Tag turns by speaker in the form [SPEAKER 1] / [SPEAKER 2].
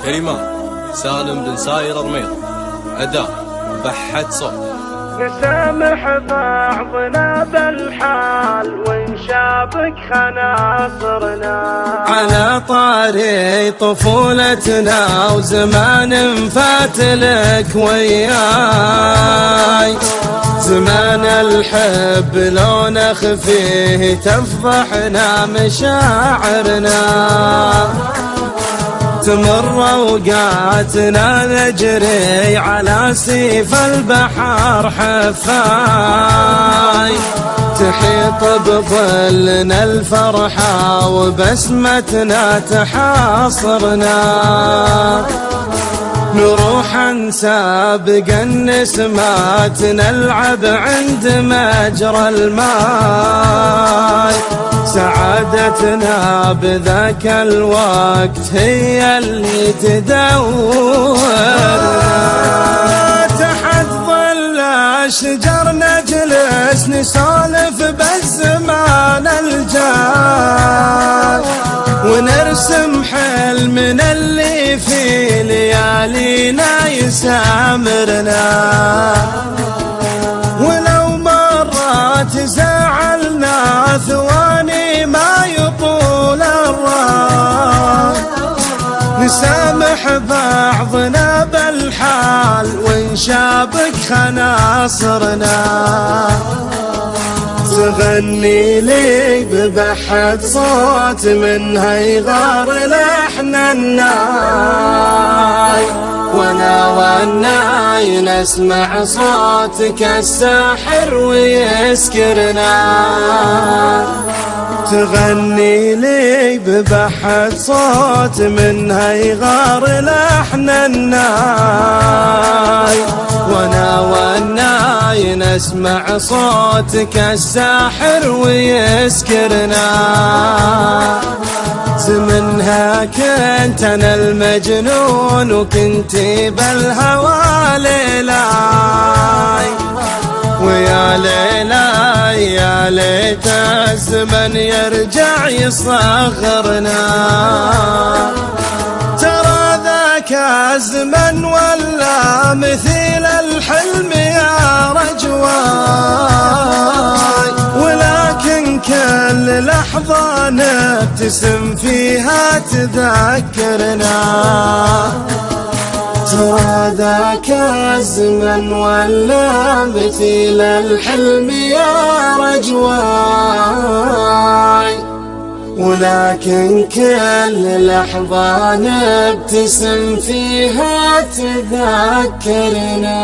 [SPEAKER 1] كلمات سالم بن ساير رميط، أداء بحت صوت.
[SPEAKER 2] نسامح بعضنا بالحال ونشابك خناصرنا،
[SPEAKER 3] على طاري طفولتنا وزمان فاتلك وياي، زمان الحب لو نخفيه تفضحنا مشاعرنا، تمر اوقاتنا نجري على سيف البحر حفاي، تحيط بظلنا الفرحة وبسمتنا تحاصرنا، نروح نسابق النسمات نلعب عند مجرى الماء، سعادتنا بذاك الوقت هي اللي تدورنا، تحت ظل الشجر نجلس نسولف بالزمان الجاي، ونرسم حلمنا اللي في ليالينا يسامرنا، ولو مرات زعلنا ثواني ما يطول الراح، نسامح بعضنا بالحال ونشابك خناصرنا، تغني لي ببحة صوت منها يغار لحن الناي، وانا والناي نسمع صوتك الساحر ويسكرنا، تغني لي ببحة صوت منها يغار لحن الناي، وانا والناي نسمع صوتك الساحر ويسكرنا، زمنها كنت انا المجنون وكنتي بالهوى ليلاي، ويا ليلاي يا ليت الزمن يرجع يصغرنا، ترى ذاك الزمن ولا مثيل الحلم يا رجواي، ولكن كل لحظة نبتسم فيها تذكرنا، ترى ذاك الزمن ولا مثيل الحلم يا رجواي، ولكن كل لحظة نبتسم فيها تذكرنا.